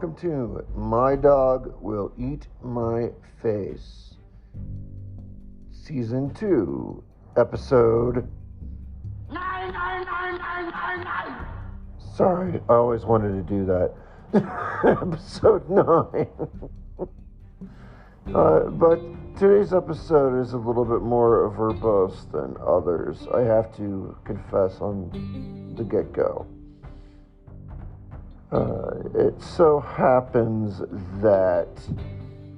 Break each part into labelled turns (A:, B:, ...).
A: welcome to My Dog Will Eat My Face, Season 2, Episode 9. Sorry, I always wanted to do that. Episode 9. But today's episode is a little bit more verbose than others. I have to confess on the get-go. It so happens that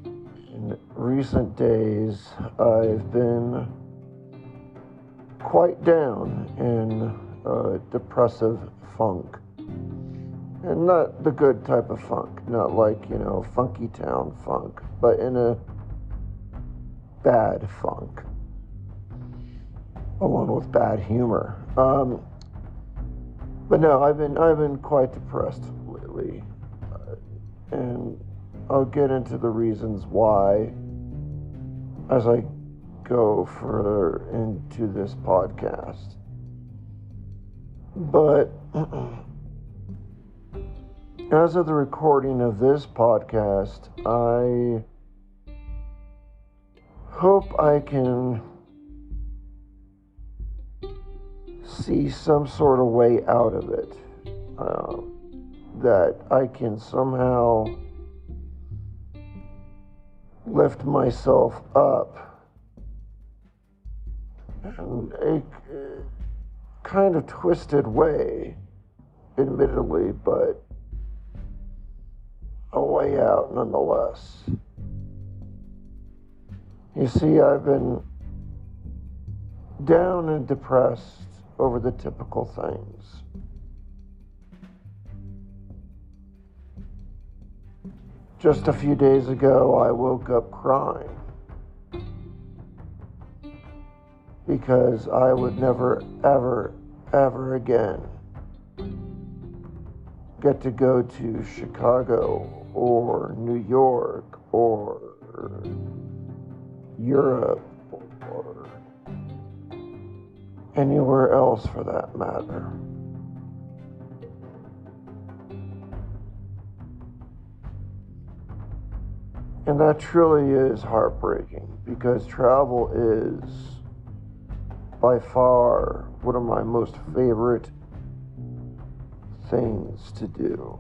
A: in recent days I've been quite down in depressive funk. And not the good type of funk, not like, Funky Town funk, but in a bad funk, along with bad humor. But no, I've been quite depressed lately, and I'll get into the reasons why as I go further into this podcast. But as of the recording of this podcast, I hope I can see some sort of way out of it, that I can somehow lift myself up in a kind of twisted way, admittedly, but a way out nonetheless. You see, I've been down and depressed over the typical things. Just a few days ago, I woke up crying because I would never, ever again get to go to Chicago or New York or Europe or anywhere else for that matter. And that truly is heartbreaking, because travel is by far one of my most favorite things to do.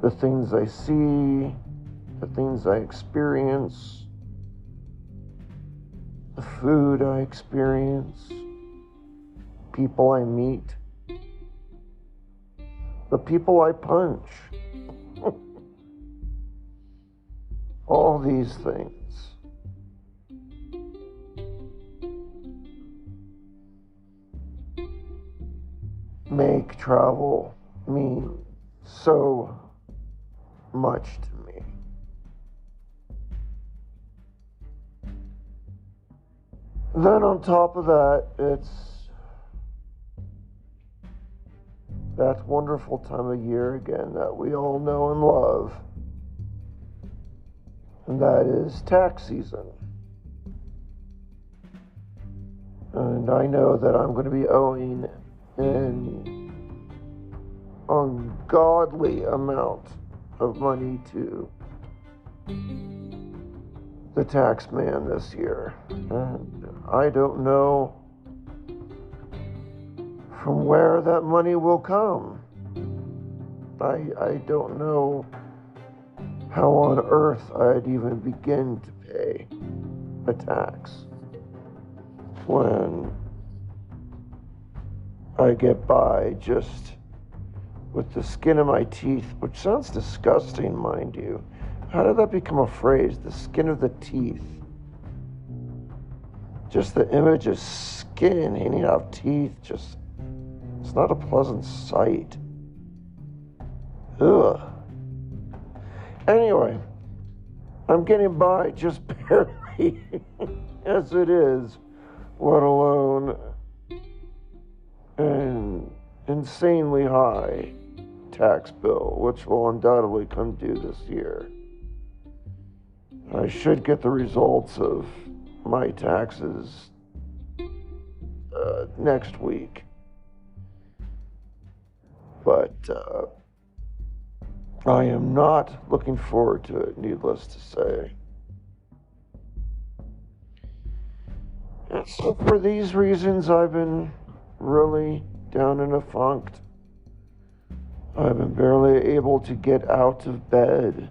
A: The things I see, the things I experience, the food I experience, people I meet, the people I punch. All these things make travel mean so much to me. Then on top of that, it's that wonderful time of year again that we all know and love, and that is tax season. And I know that I'm going to be owing an ungodly amount of money to the tax man this year, and I don't know from where that money will come. I don't know how on earth I'd even begin to pay a tax when I get by just with the skin of my teeth, which sounds disgusting, mind you. How did that become a phrase? The skin of the teeth. Just the image of skin hanging out of teeth, it's not a pleasant sight. Ugh. Anyway, I'm getting by just barely as it is, let alone an insanely high tax bill, which will undoubtedly come due this year. I should get the results of my taxes next week. but I am not looking forward to it, needless to say. And so for these reasons, I've been really down in a funk. I've been barely able to get out of bed.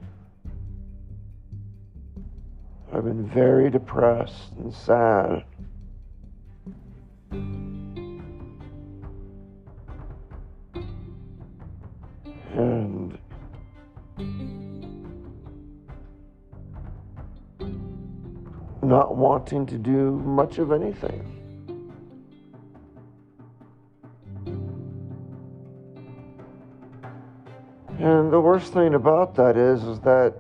A: I've been very depressed and sad. And not wanting to do much of anything. And the worst thing about that is that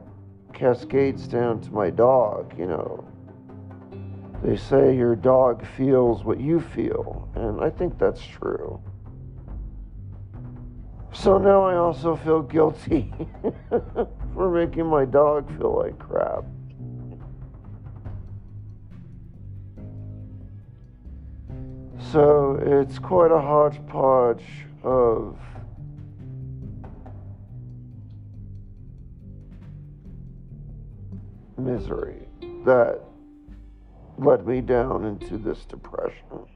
A: cascades down to my dog, you know. They say your dog feels what you feel, and I think that's true. So now I also feel guilty for making my dog feel like crap. So it's quite a hodgepodge of misery that led me down into this depression.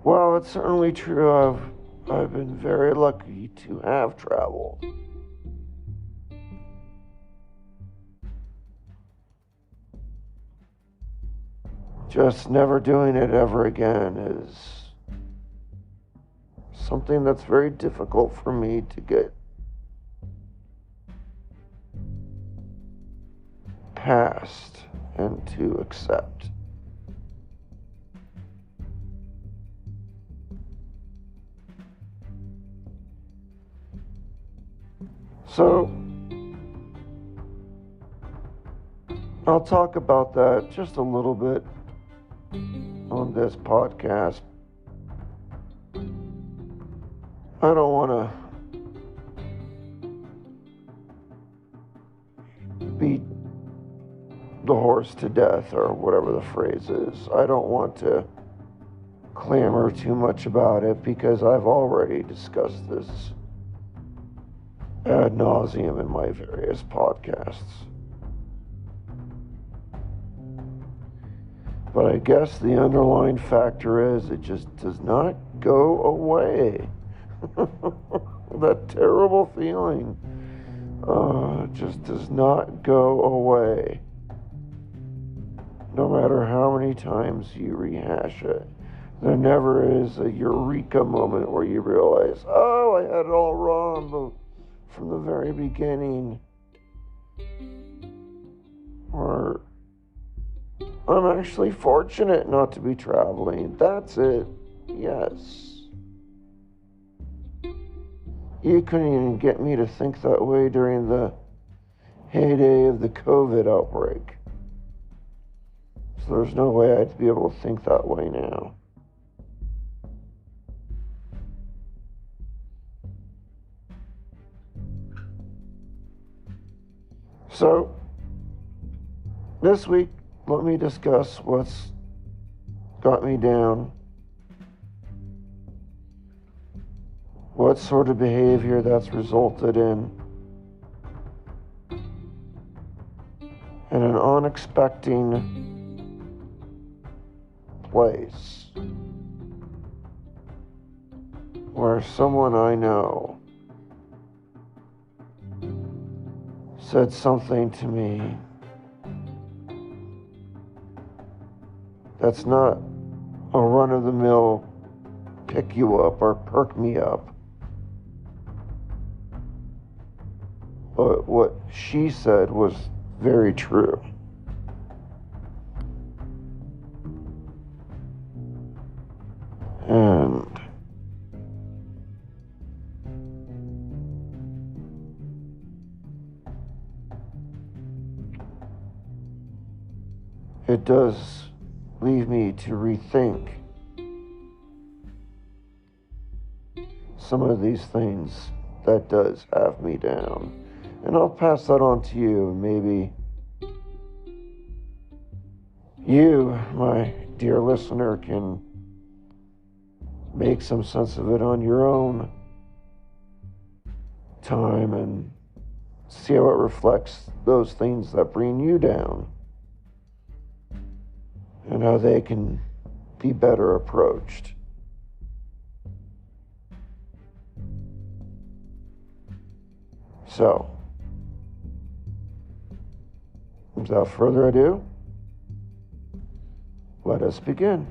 A: Well, it's certainly true. I've been very lucky to have traveled. Just never doing it ever again is something that's very difficult for me to get past and to accept. So, I'll talk about that just a little bit on this podcast. I don't want to beat the horse to death, or whatever the phrase is. I don't want to clamor too much about it because I've already discussed this ad nauseum in my various podcasts. But I guess the underlying factor is it just does not go away. That terrible feeling just does not go away. No matter how many times you rehash it, there never is a eureka moment where you realize, oh, I had it all wrong from the very beginning. Or I'm actually fortunate not to be traveling. That's it. Yes. You couldn't even get me to think that way during the heyday of the COVID outbreak. So there's no way I'd be able to think that way now. So, this week, let me discuss what's got me down, what sort of behavior that's resulted in an unexpected place where someone I know said something to me that's not a run-of-the-mill pick you up or perk me up. But what she said was very true. And it does leave me to rethink some of these things that does have me down. And I'll pass that on to you, and maybe you, my dear listener, can make some sense of it on your own time and see how it reflects those things that bring you down and how they can be better approached. So, without further ado, let us begin.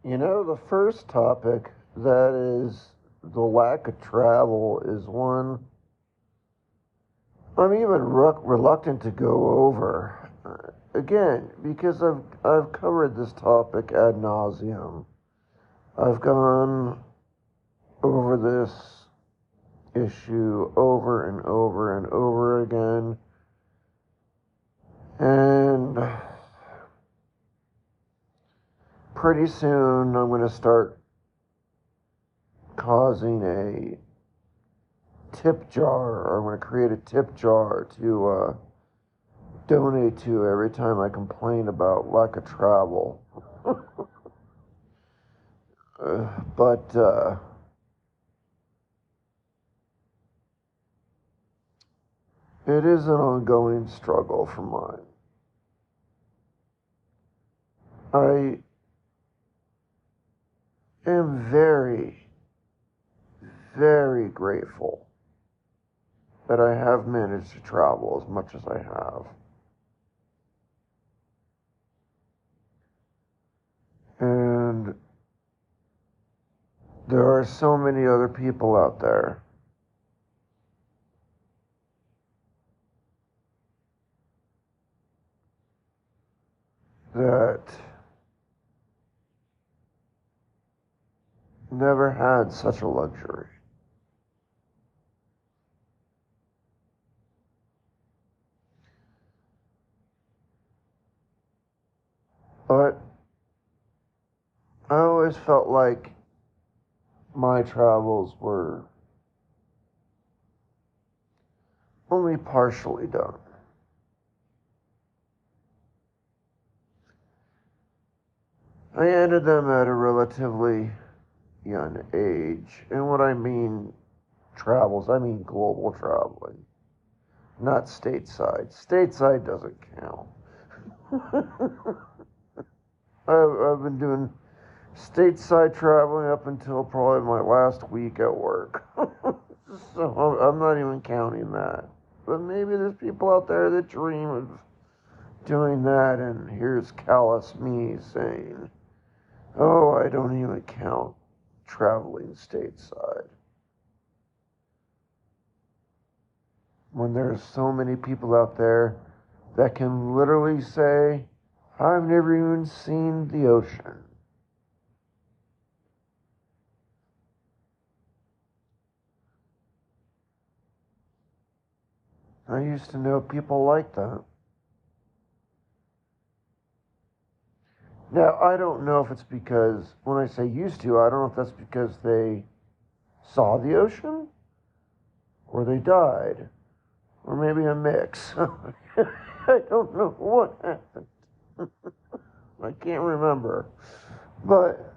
A: You know, the first topic, that is the lack of travel, is one I'm even reluctant to go over. Again, because I've covered this topic ad nauseum. I've gone over this issue over and over and over again. And pretty soon I'm going to start causing a tip jar, or I'm going to create a tip jar to donate to every time I complain about lack of travel. But it is an ongoing struggle for mine. I am very, very grateful that I have managed to travel as much as I have. And there are so many other people out there that never had such a luxury. But I always felt like my travels were only partially done. I ended them at a relatively young age. And what I mean travels, I mean global traveling, not stateside. Stateside doesn't count. I've been doing stateside traveling up until probably my last week at work. So I'm not even counting that. But maybe there's people out there that dream of doing that, and here's callous me saying, oh, I don't even count traveling stateside. When there's so many people out there that can literally say, I've never even seen the ocean. I used to know people like that. Now, I don't know if it's because, when I say used to, I don't know if that's because they saw the ocean, or they died, or maybe a mix. I don't know what happened. I can't remember. But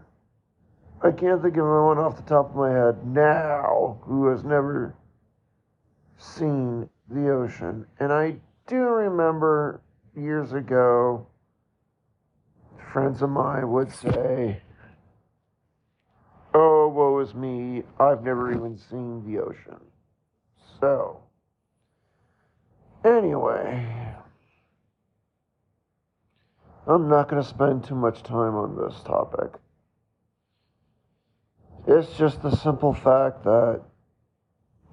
A: I can't think of anyone off the top of my head now who has never seen the ocean. And I do remember years ago, friends of mine would say, oh, woe is me, I've never even seen the ocean. So, anyway, I'm not going to spend too much time on this topic. It's just the simple fact that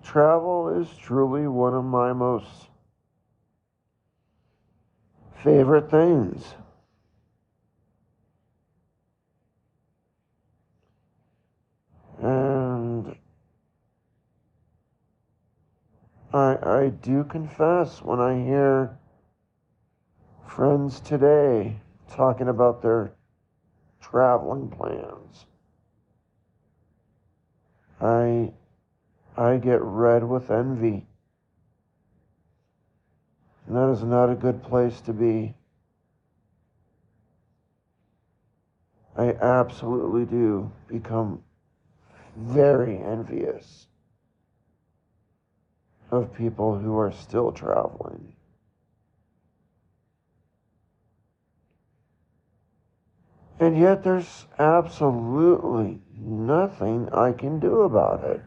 A: travel is truly one of my most favorite things. And I do confess, when I hear friends today talking about their traveling plans. I get red with envy. And that is not a good place to be. I absolutely do become very envious of people who are still traveling. And yet there's absolutely nothing I can do about it.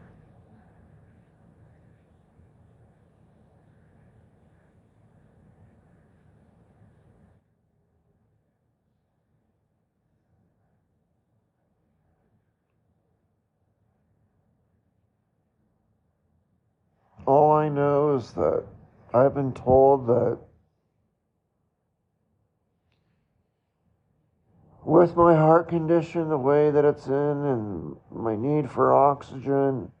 A: All I know is that I've been told that with my heart condition, the way that it's in, and my need for oxygen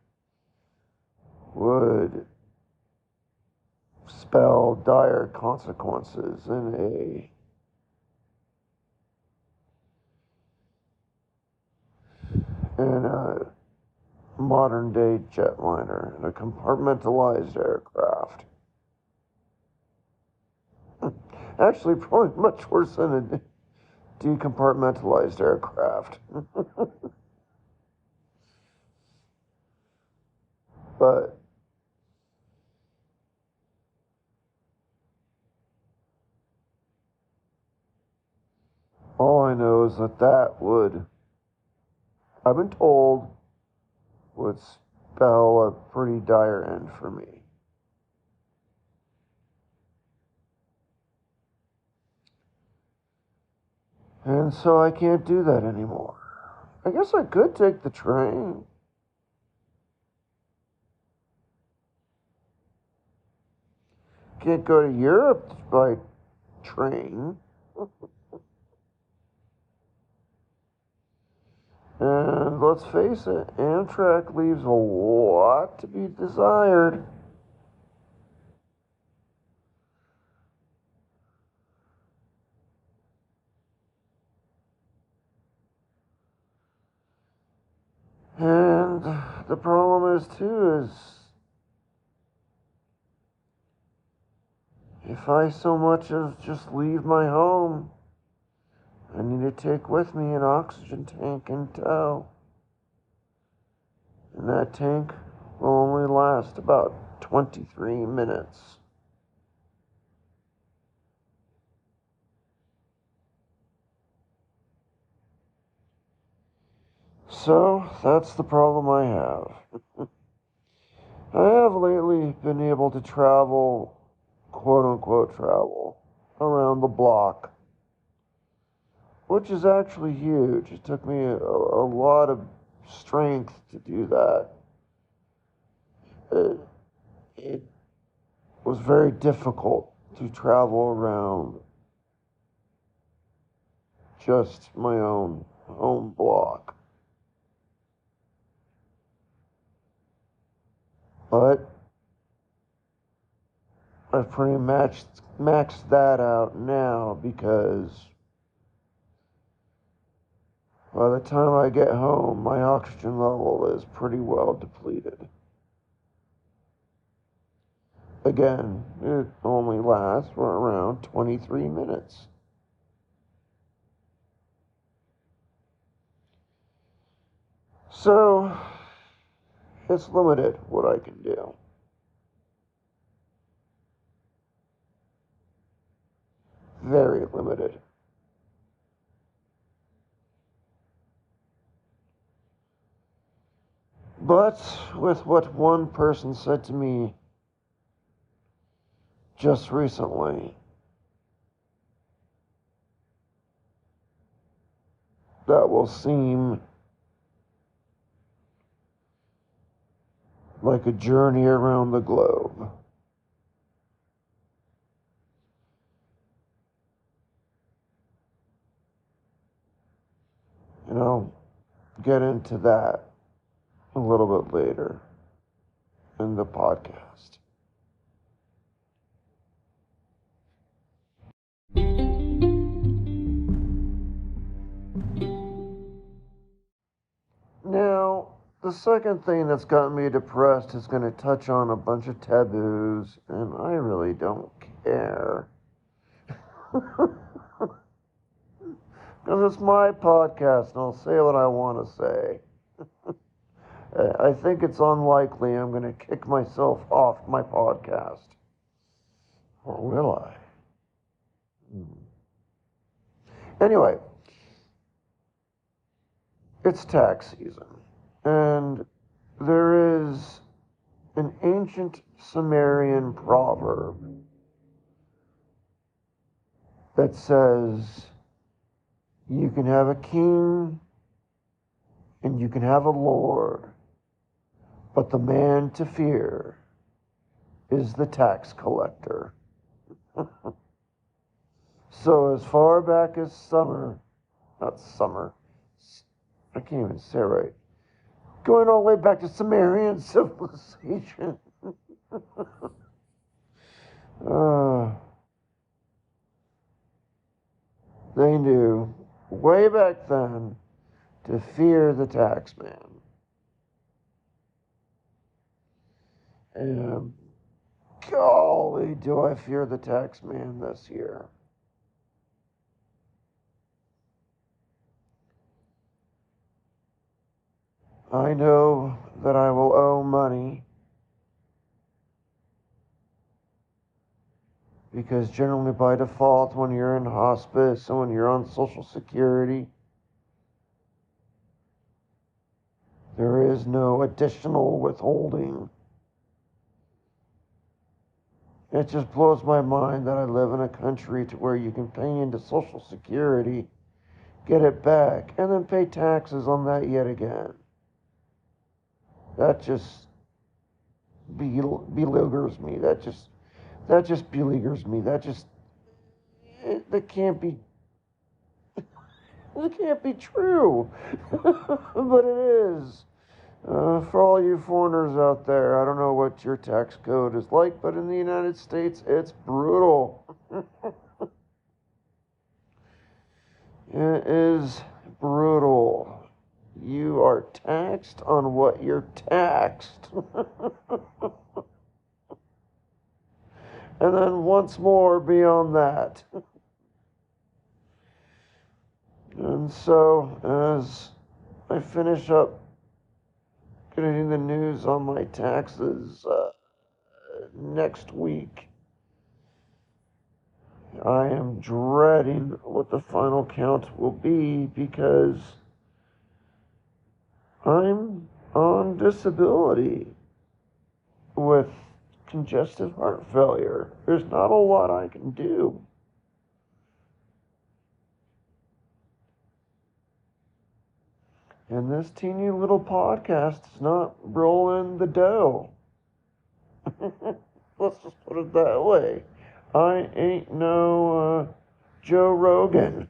A: would spell dire consequences in a modern day jetliner, in a compartmentalized aircraft. Actually, probably much worse than a decompartmentalized aircraft. But all I know is that would, I've been told, would spell a pretty dire end for me. And so I can't do that anymore. I guess I could take the train. Can't go to Europe by train. And let's face it, Amtrak leaves a lot to be desired. And the problem is, too, is if I so much as just leave my home, I need to take with me an oxygen tank in tow. And that tank will only last about 23 minutes. So, that's the problem I have. I have lately been able to travel, quote unquote travel, around the block, which is actually huge. It took me a lot of strength to do that. It was very difficult to travel around just my own home block. But I've pretty maxed that out now, because by the time I get home, my oxygen level is pretty well depleted. Again, it only lasts for around 23 minutes. So, it's limited what I can do. Very limited. But with what one person said to me just recently, that will seem like a journey around the globe. And I'll get into that a little bit later in the podcast. the second thing that's gotten me depressed is going to touch on a bunch of taboos, and I really don't care. Because it's my podcast, and I'll say what I want to say. I think it's unlikely I'm going to kick myself off my podcast. Or will I? Anyway, it's tax season. And there is an ancient Sumerian proverb that says, you can have a king and you can have a lord, but the man to fear is the tax collector. So as far back as I can't even say it right. Going all the way back to Sumerian civilization. They knew way back then to fear the tax man. And golly, do I fear the tax man this year. I know that I will owe money because generally by default when you're in hospice and when you're on Social Security, there is no additional withholding. It just blows my mind that I live in a country to where you can pay into Social Security, get it back, and then pay taxes on that yet again. That just beleaguers me. That just beleaguers me. That can't be. It can't be true, but it is. For all you foreigners out there, I don't know what your tax code is like, but in the United States, it's brutal. It is brutal. You are taxed on what you're taxed. And then once more beyond that. And so, as I finish up getting the news on my taxes next week, I am dreading what the final count will be because I'm on disability with congestive heart failure. There's not a lot I can do. And this teeny little podcast is not rolling the dough. Let's just put it that way. I ain't no Joe Rogan.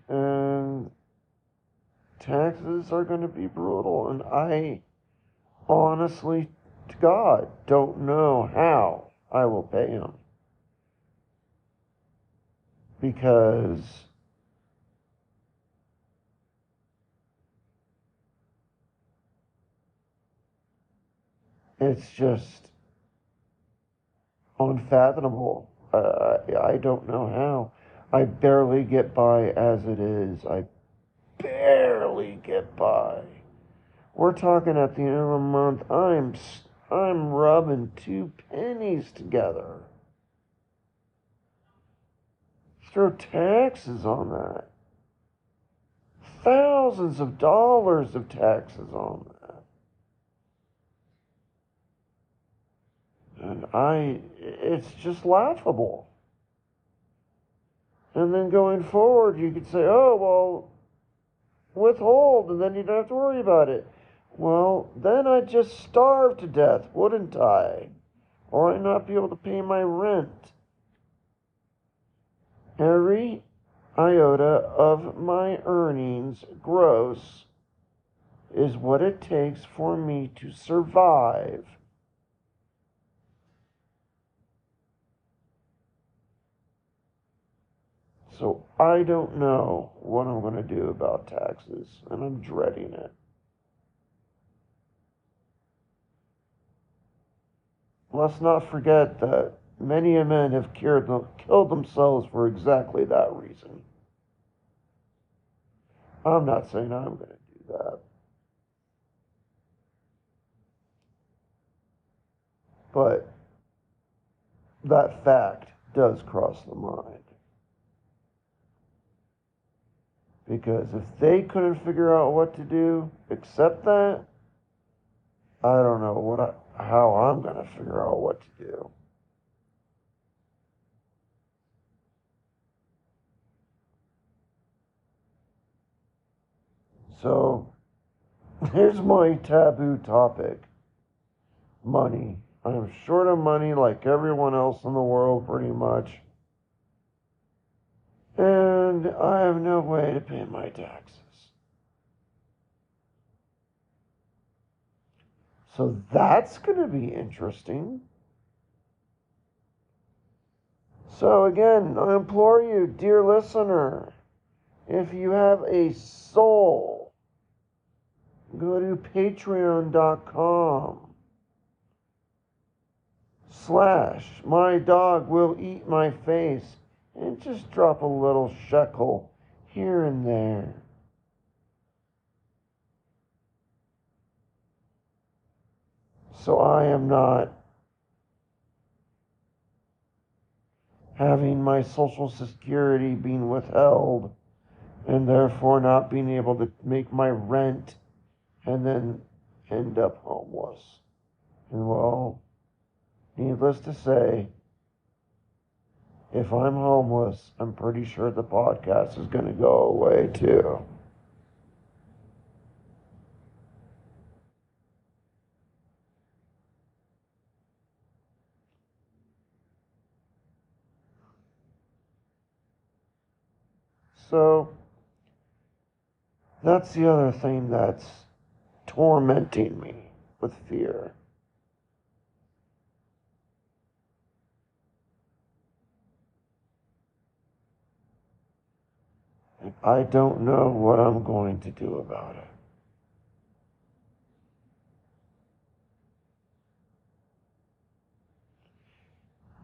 A: And taxes are going to be brutal. And I honestly, to God, don't know how I will pay them. Because it's just unfathomable. I don't know how. I barely get by as it is. I barely get by. We're talking at the end of the month. I'm rubbing 2 pennies together. Throw taxes on that. Thousands of dollars of taxes on that. And it's just laughable. And then going forward, you could say, oh, well, withhold, and then you don't have to worry about it. Well, then I'd just starve to death, wouldn't I? Or I'd not be able to pay my rent. Every iota of my earnings, gross, is what it takes for me to survive. So I don't know what I'm going to do about taxes, and I'm dreading it. Let's not forget that many men have killed themselves for exactly that reason. I'm not saying I'm going to do that. But that fact does cross the mind. Because if they couldn't figure out what to do, except that, I don't know how I'm going to figure out what to do. So, here's my taboo topic. Money. I'm short of money like everyone else in the world, pretty much. And I have no way to pay my taxes. So that's going to be interesting. So again, I implore you, dear listener, if you have a soul, go to patreon.com/my dog will eat my face and just drop a little shekel here and there. So I am not having my Social Security being withheld and therefore not being able to make my rent and then end up homeless. And well, needless to say, if I'm homeless, I'm pretty sure the podcast is going to go away too. So, that's the other thing that's tormenting me with fear. I don't know what I'm going to do about it.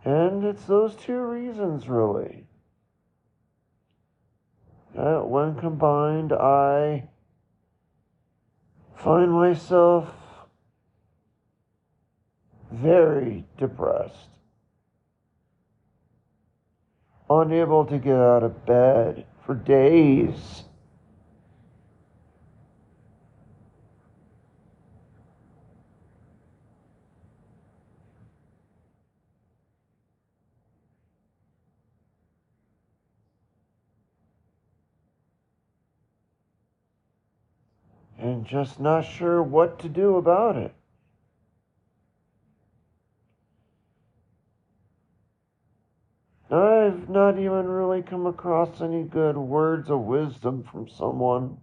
A: And it's those two reasons, really. When combined, I find myself very depressed, unable to get out of bed for days. And just not sure what to do about it. I've not even really come across any good words of wisdom from someone.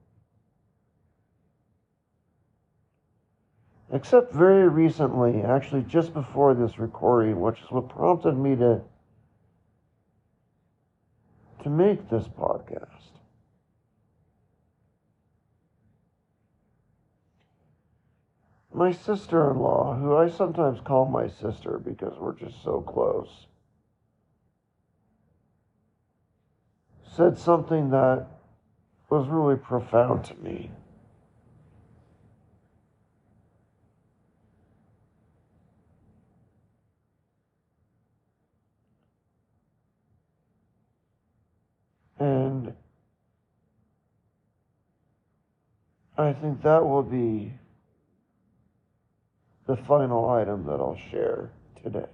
A: Except very recently, actually just before this recording, which is what prompted me to make this podcast. My sister-in-law, who I sometimes call my sister because we're just so close, said something that was really profound to me. And I think that will be the final item that I'll share today.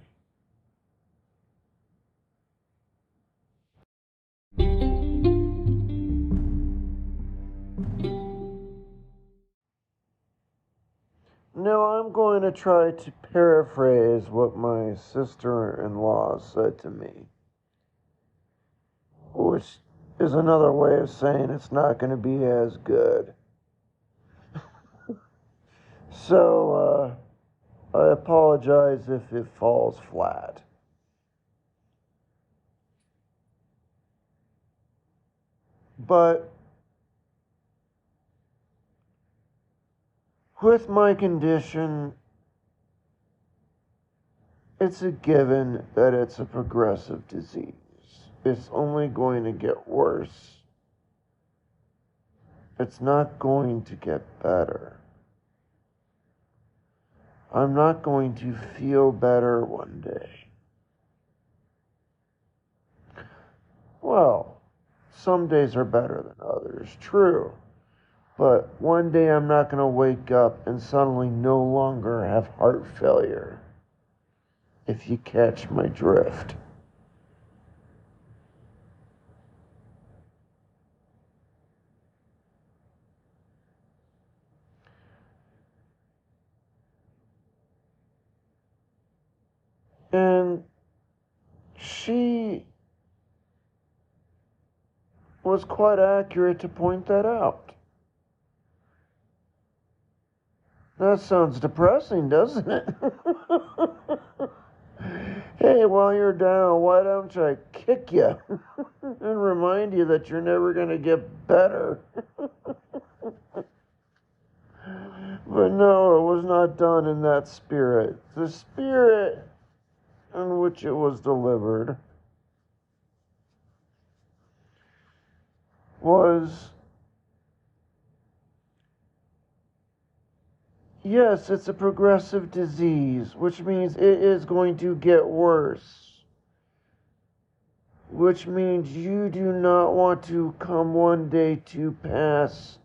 A: Now I'm going to try to paraphrase what my sister-in-law said to me, which is another way of saying it's not going to be as good. So, I apologize if it falls flat. But with my condition, it's a given that it's a progressive disease. It's only going to get worse. It's not going to get better. I'm not going to feel better one day. Well, some days are better than others, true. But one day I'm not going to wake up and suddenly no longer have heart failure, if you catch my drift. And she was quite accurate to point that out. That sounds depressing, doesn't it? Hey, while you're down, why don't I kick you and remind you that you're never going to get better? But no, it was not done in that spirit. The spirit in which it was delivered was, yes, it's a progressive disease, which means it is going to get worse. Which means you do not want to come one day to pass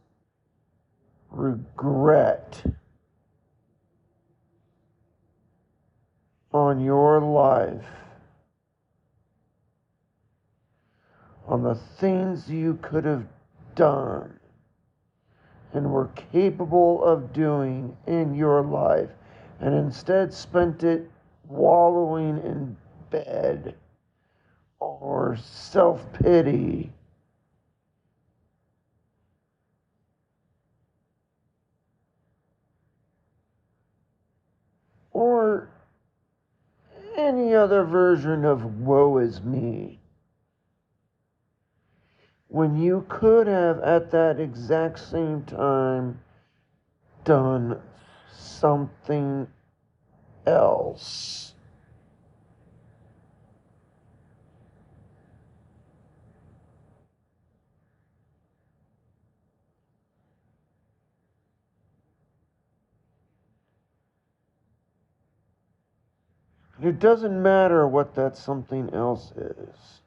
A: regret on your life, on the things you could have done and were capable of doing in your life, and instead spent it wallowing in bed or self-pity or any other version of woe is me, when you could have at that exact same time done something else. It doesn't matter what that something else is.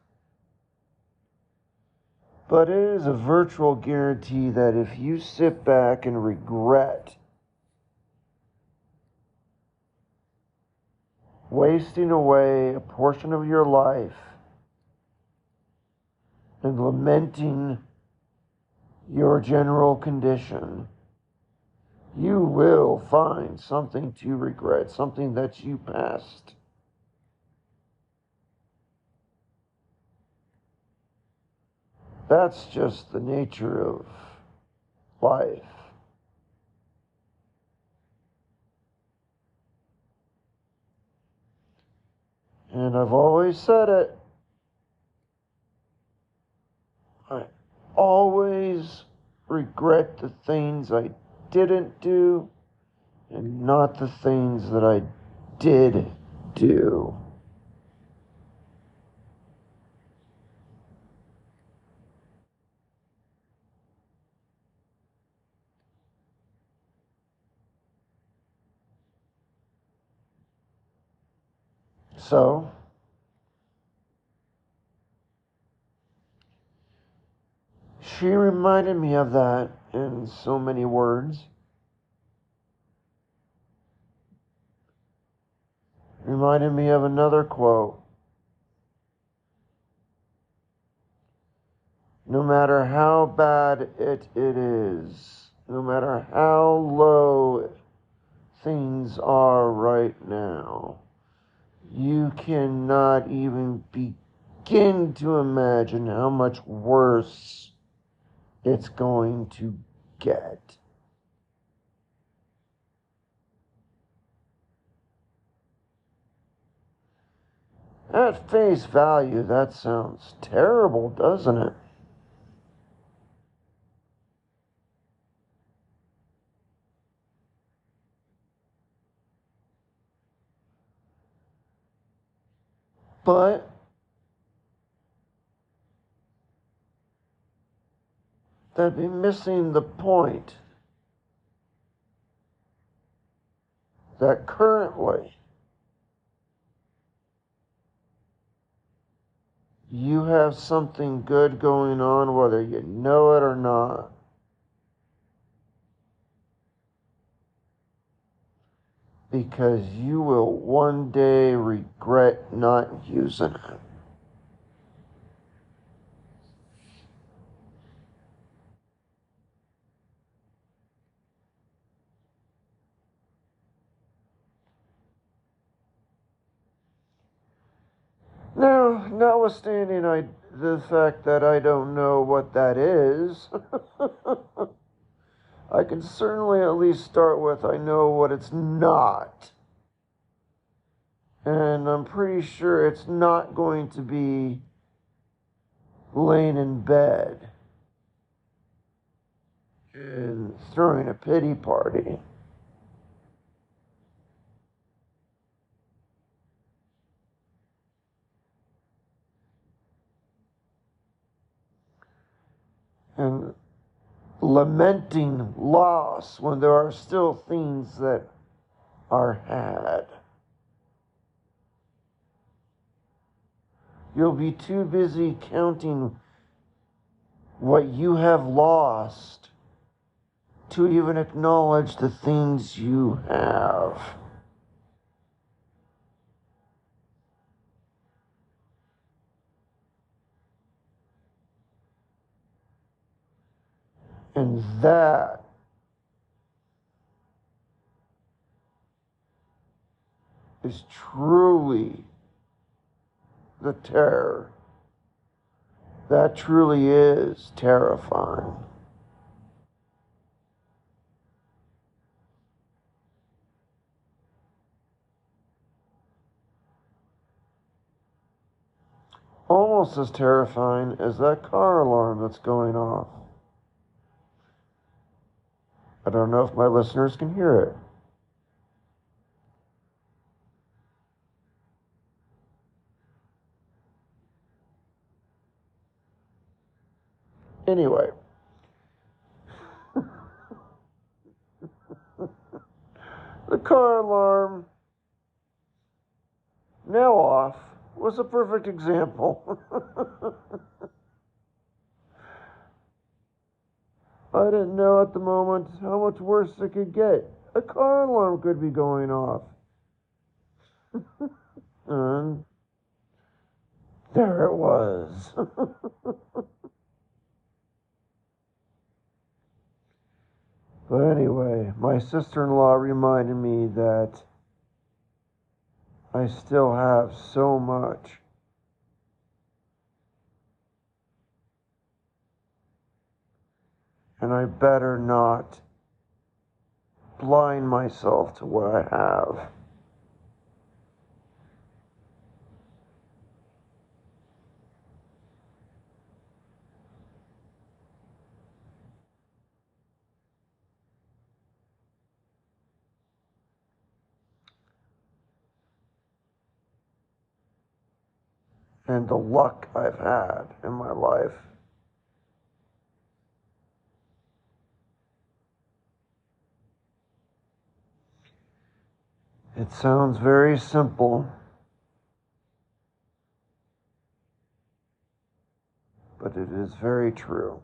A: But it is a virtual guarantee that if you sit back and regret wasting away a portion of your life and lamenting your general condition, you will find something to regret, something that you passed. That's just the nature of life. And I've always said it. I always regret the things I didn't do and not the things that I did do. So, she reminded me of that in so many words. Reminded me of another quote. No matter how bad it is, no matter how low things are right now, you cannot even begin to imagine how much worse it's going to get. At face value, that sounds terrible, doesn't it? But that'd be missing the point that currently you have something good going on, whether you know it or not. Because you will one day regret not using it. Now, notwithstanding the fact that I don't know what that is, I can certainly at least start with I know what it's not. And I'm pretty sure it's not going to be laying in bed and throwing a pity party. And lamenting loss when there are still things that are had. You'll be too busy counting what you have lost to even acknowledge the things you have. And that is truly the terror. That truly is terrifying. Almost as terrifying as that car alarm that's going off. I don't know if my listeners can hear it. Anyway, the car alarm, now off, was a perfect example. I didn't know at the moment how much worse it could get. A car alarm could be going off. And there it was. But anyway, my sister-in-law reminded me that I still have so much. And I better not blind myself to what I have. And the luck I've had in my life. It sounds very simple, but it is very true.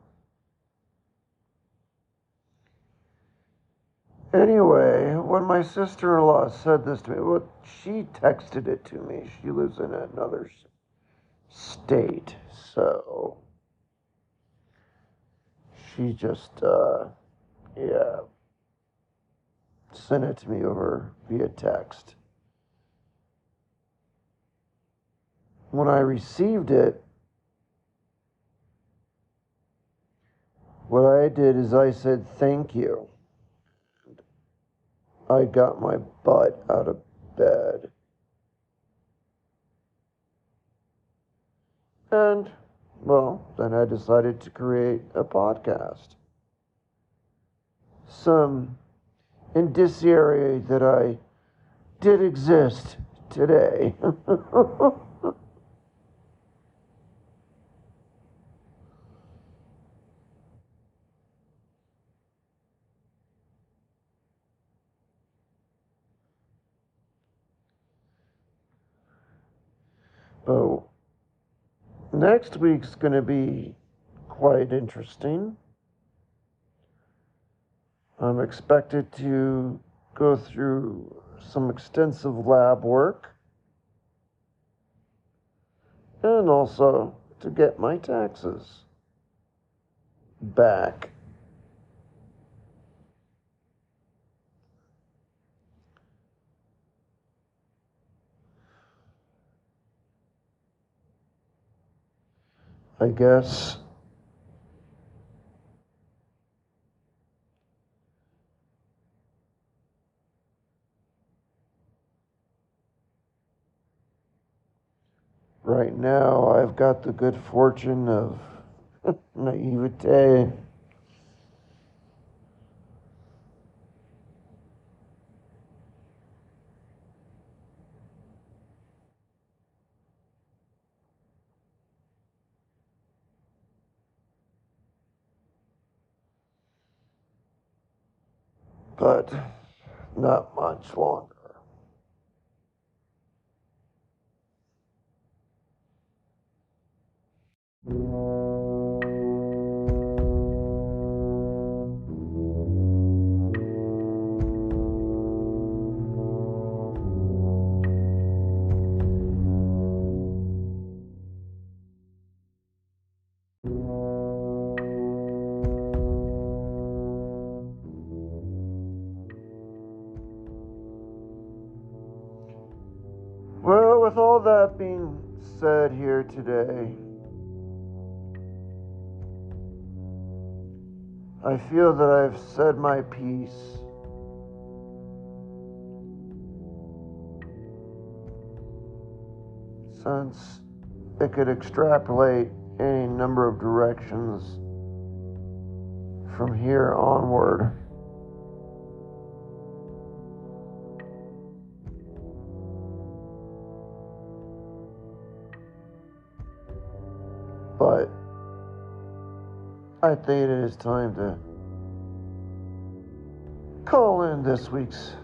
A: Anyway, when my sister-in-law said this to me, well, she texted it to me. She lives in another state, so she just, sent it to me over via text. When I received it, what I did is I said, thank you. I got my butt out of bed. And, well, then I decided to create a podcast. Some indiciary that I did exist today. But next week's going to be quite interesting. I'm expected to go through some extensive lab work and also to get my taxes back. I guess right now I've got the good fortune of naivete. But not much longer. Well, with all that being said here today, I feel that I've said my piece. Since it could extrapolate any number of directions from here onward. But I think it is time to call in this week's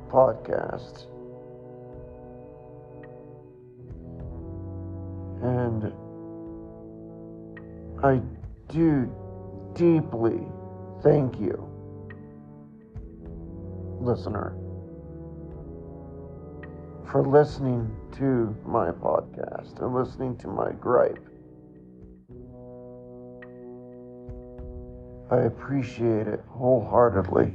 A: podcast. And I do deeply thank you, listener, for listening to my podcast and listening to my gripe. I appreciate it wholeheartedly.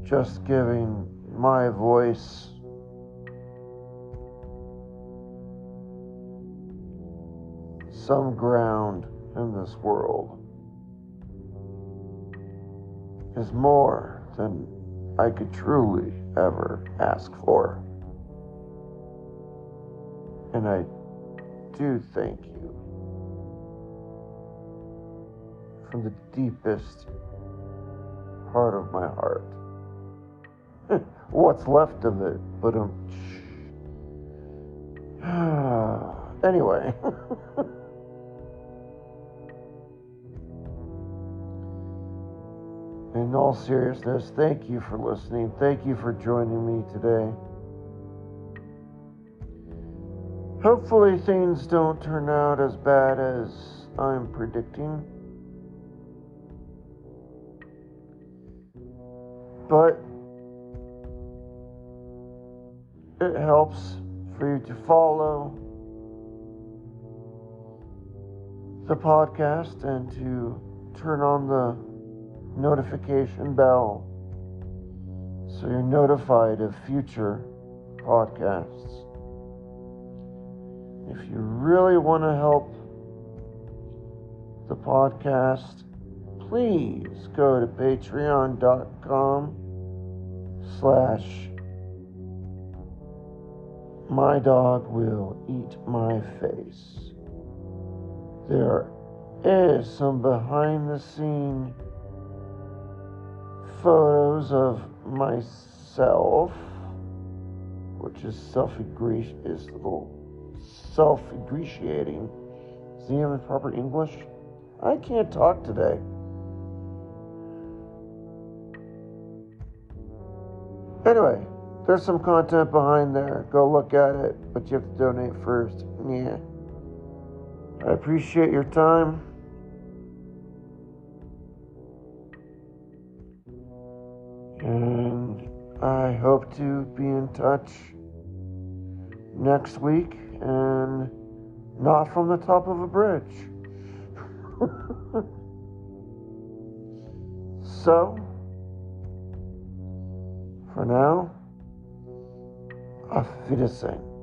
A: Just giving my voice some ground in this world is more than I could truly ever ask for. And I do thank you from the deepest part of my heart. What's left of it, but anyway. In all seriousness, thank you for listening. Thank you for joining me today. Hopefully things don't turn out as bad as I'm predicting. But it helps for you to follow the podcast and to turn on the notification bell so you're notified of future podcasts. If you really want to help the podcast, please go to patreon.com/my dog will eat my face. There is some behind the scene photos of myself, which is self-ingratiating. Is the name of proper English? I can't talk today. Anyway, there's some content behind there. Go look at it, but you have to donate first. Yeah. I appreciate your time. And I hope to be in touch next week and not from the top of a bridge. So, for now, auf Wiedersehen.